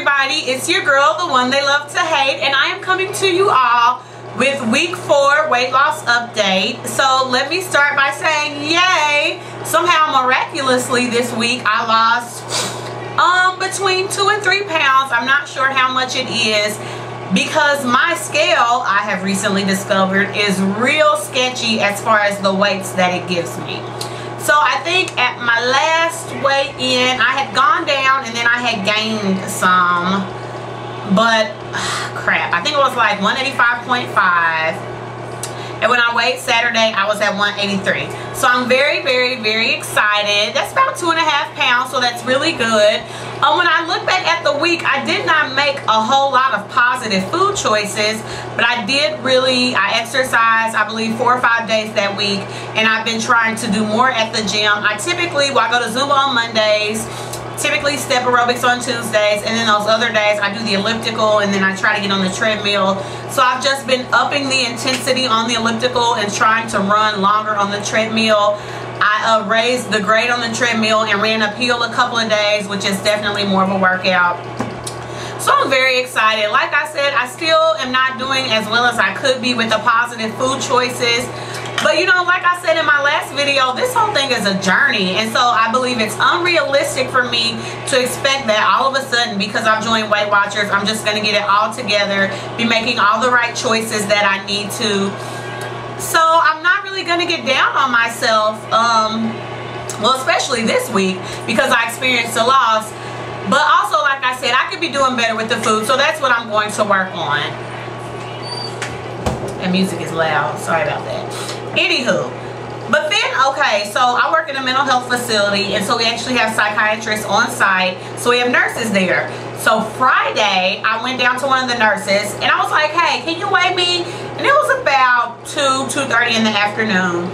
everybody, it's your girl, the one they love to hate, and I am coming to you all with week 4 weight loss update. So let me start by saying yay! Somehow miraculously this week I lost between 2 and 3 pounds. I'm not sure how much it is because my scale, I have recently discovered, is real sketchy as far as the weights that it gives me. So I think at my last weigh in I had gone down and then I had gained some, but crap, I think it was like 185.5. And when I weighed Saturday, I was at 183. So I'm very, very, very excited. That's about 2.5 pounds, so that's really good. When I look back at the week, I did not make a whole lot of positive food choices, but I exercised, I believe, 4 or 5 days that week, and I've been trying to do more at the gym. I go to Zumba on Mondays, typically step aerobics on Tuesdays, and then those other days I do the elliptical and then I try to get on the treadmill. So I've just been upping the intensity on the elliptical and trying to run longer on the treadmill. I raised the grade on the treadmill and ran uphill a couple of days, which is definitely more of a workout. So I'm very excited. Like I said, I still am not doing as well as I could be with the positive food choices. But you know, like I said in my last video, this whole thing is a journey. And so I believe it's unrealistic for me to expect that all of a sudden, because I've joined Weight Watchers, I'm just going to get it all together, be making all the right choices that I need to. So I'm not really going to get down on myself, well, especially this week, because I experienced a loss. But also, like I said, I could be doing better with the food, so that's what I'm going to work on. And music is loud, sorry about that. Anywho, but then, okay, so I work in a mental health facility, and so we actually have psychiatrists on site, so we have nurses there. So Friday, I went down to one of the nurses, and I was like, hey, can you weigh me? And it was about 2:30 in the afternoon,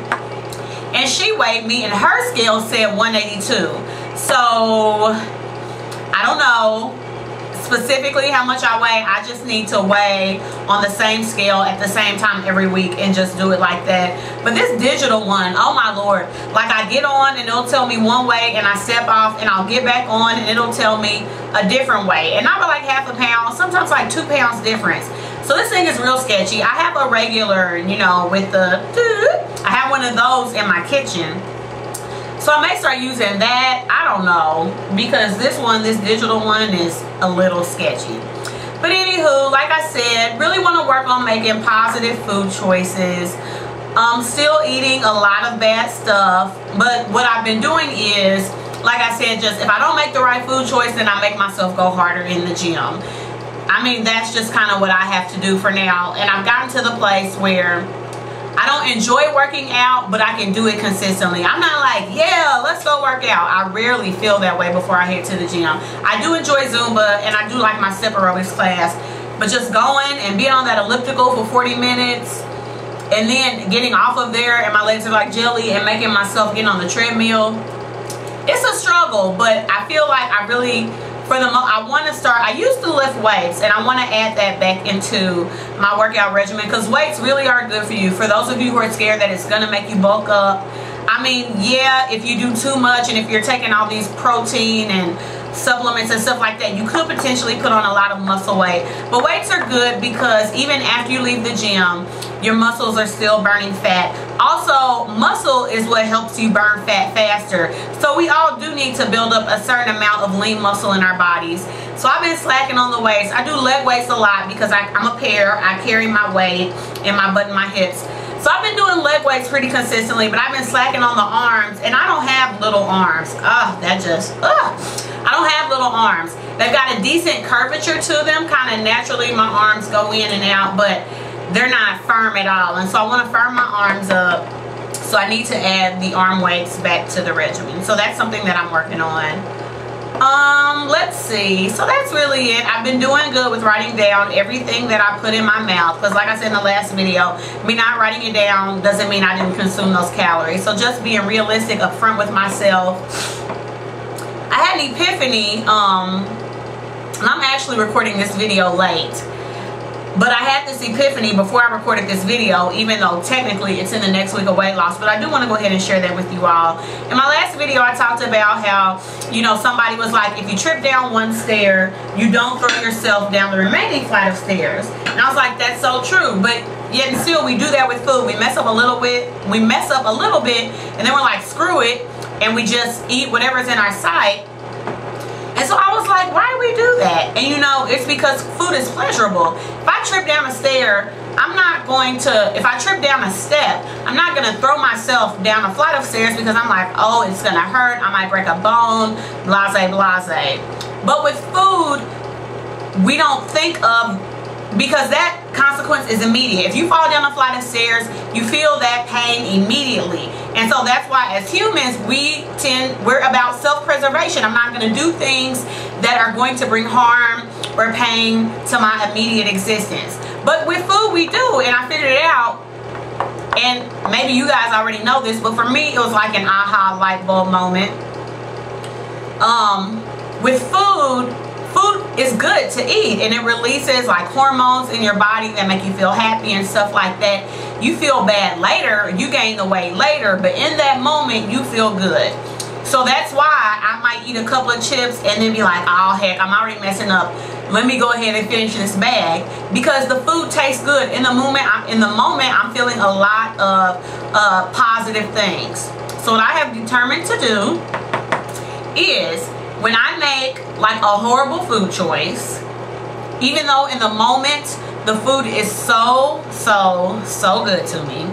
and she weighed me, and her scale said 182. So I don't know specifically how much I weigh. I just need to weigh on the same scale at the same time every week and just do it like that. But this digital one, oh my lord, like I get on and it'll tell me one way and I step off and I'll get back on and it'll tell me a different way, and not by like half a pound, sometimes like 2 pounds difference. So this thing is real sketchy. I have a regular, you know, with the, I have one of those in my kitchen. So I may start using that. I don't know, because this digital one is a little sketchy. But anywho, like I said, really want to work on making positive food choices. Still eating a lot of bad stuff, but what I've been doing is, like I said, just if I don't make the right food choice, then I make myself go harder in the gym. I mean, that's just kind of what I have to do for now. And I've gotten to the place where I don't enjoy working out, but I can do it consistently. I'm not like, yeah, let's go work out. I rarely feel that way before I head to the gym. I do enjoy Zumba, and I do like my step aerobics class, but just going and being on that elliptical for 40 minutes and then getting off of there and my legs are like jelly and making myself get on the treadmill, it's a struggle. But I feel like I really, I want to start. I used to lift weights, and I want to add that back into my workout regimen, because weights really are good for you. For those of you who are scared that it's going to make you bulk up, I mean, yeah, if you do too much and if you're taking all these protein and supplements and stuff like that, you could potentially put on a lot of muscle weight. But weights are good because even after you leave the gym, your muscles are still burning fat. Also, muscle is what helps you burn fat faster. So we all do need to build up a certain amount of lean muscle in our bodies. So I've been slacking on the weights. I do leg weights a lot because I'm a pair. I carry my weight in my butt and my hips. So I've been doing leg weights pretty consistently, but I've been slacking on the arms, and I don't have little arms. I don't have little arms. They've got a decent curvature to them. Kind of naturally my arms go in and out, but they're not firm at all. And so I want to firm my arms up. So I need to add the arm weights back to the regimen. So that's something that I'm working on. Let's see. So that's really it. I've been doing good with writing down everything that I put in my mouth, because like I said in the last video, me not writing it down doesn't mean I didn't consume those calories. So just being realistic up front with myself. I had an epiphany, and I'm actually recording this video late. But I had this epiphany before I recorded this video, even though technically it's in the next week of weight loss. But I do want to go ahead and share that with you all. In my last video, I talked about how, you know, somebody was like, if you trip down one stair, you don't throw yourself down the remaining flight of stairs. And I was like, that's so true. But yet and still, we do that with food. We mess up a little bit, and then we're like, screw it, and we just eat whatever's in our sight. And so I was like, why do we do that? And you know, it's because food is pleasurable. If I trip down a stair, if I trip down a step, I'm not going to throw myself down a flight of stairs because I'm like, oh, it's going to hurt. I might break a bone, blase, blase. But with food, we don't think of, because that consequence is immediate. If you fall down a flight of stairs, you feel that pain immediately. And so that's why as humans, we're about self-preservation. I'm not going to do things that are going to bring harm or pain to my immediate existence. But with food, we do. And I figured it out. And maybe you guys already know this, but for me, it was like an aha light bulb moment. With food is good to eat, and it releases like hormones in your body that make you feel happy and stuff like that. You feel bad later, you gain the weight later, but in that moment you feel good. So that's why I might eat a couple of chips and then be like, oh heck, I'm already messing up, let me go ahead and finish this bag, because the food tastes good. In the moment I'm feeling a lot of positive things. So what I have determined to do is, when I make like a horrible food choice, even though in the moment the food is so good to me,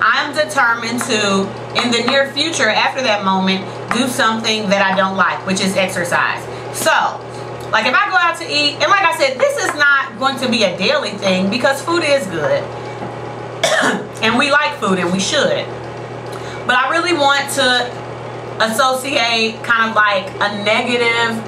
I'm determined to, in the near future after that moment, do something that I don't like, which is exercise. So, like if I go out to eat, and like I said, this is not going to be a daily thing because food is good. And we like food and we should. But I really want to associate kind of like a negative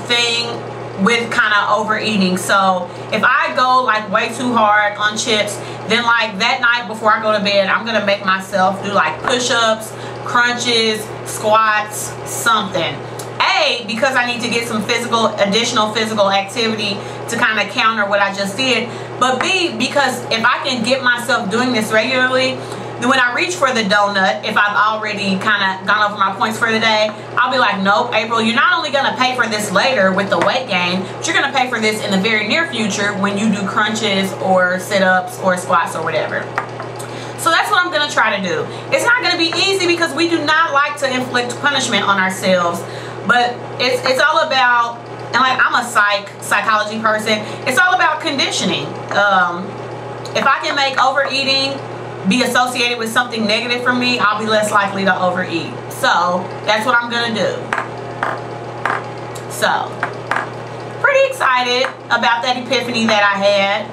thing with kind of overeating. So if I go like way too hard on chips, then like that night before I go to bed, I'm gonna make myself do like push-ups, crunches, squats, something. A, because I need to get some additional physical activity to kind of counter what I just did. But B, because if I can get myself doing this regularly, then when I reach for the donut, if I've already kind of gone over my points for the day, I'll be like, nope, April, you're not only going to pay for this later with the weight gain, but you're going to pay for this in the very near future when you do crunches or sit-ups or squats or whatever. So that's what I'm going to try to do. It's not going to be easy because we do not like to inflict punishment on ourselves, but it's all about, and like I'm a psychology person, it's all about conditioning. If I can make overeating be associated with something negative for me, I'll be less likely to overeat. So that's what I'm gonna do. So pretty excited about that epiphany that I had,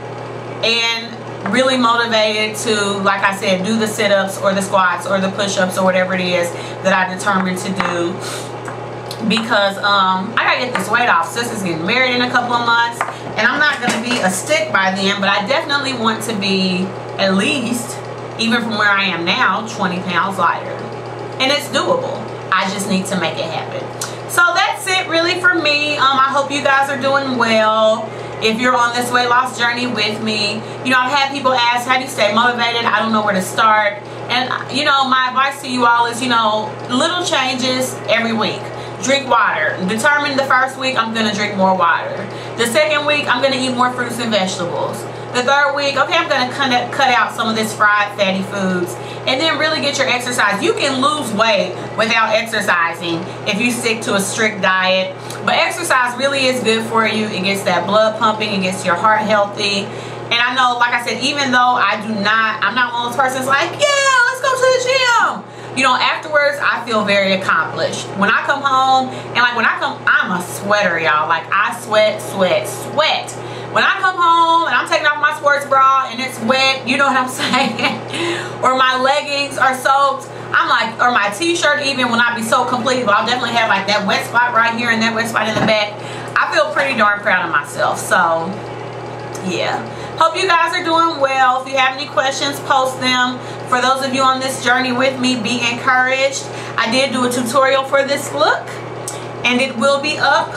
and really motivated to, like I said, do the sit-ups or the squats or the push-ups or whatever it is that I determined to do, because I gotta get this weight off. Sister's getting married in a couple of months, and I'm not gonna be a stick by then, but I definitely want to be at least, even from where I am now, 20 pounds lighter. And it's doable. I just need to make it happen. So that's it really for me. I hope you guys are doing well. If you're on this weight loss journey with me, you know, I've had people ask, how do you stay motivated? I don't know where to start. And, you know, my advice to you all is, you know, little changes every week. Drink water. Determine the first week I'm going to drink more water. The second week I'm going to eat more fruits and vegetables. The third week, okay, I'm going to cut out some of this fried fatty foods, and then really get your exercise. You can lose weight without exercising if you stick to a strict diet, but exercise really is good for you. It gets that blood pumping, it gets your heart healthy. And I know, like I said, even though I'm not one of those persons like, yeah, let's go to the gym. You know, afterwards, I feel very accomplished. When I come home, and like I'm a sweater, y'all. Like I sweat. When I come home and I'm taking off my sports bra and it's wet, you know what I'm saying? Or my leggings are soaked, I'm like, or my t-shirt even, when I be so complete, but I'll definitely have like that wet spot right here and that wet spot in the back. I feel pretty darn proud of myself. So yeah, hope you guys are doing well. If you have any questions, post them. For those of you on this journey with me, be encouraged. I did do a tutorial for this look, and it will be up,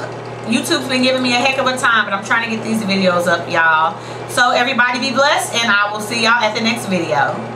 YouTube's been giving me a heck of a time, but I'm trying to get these videos up, y'all. So everybody be blessed, and I will see y'all at the next video.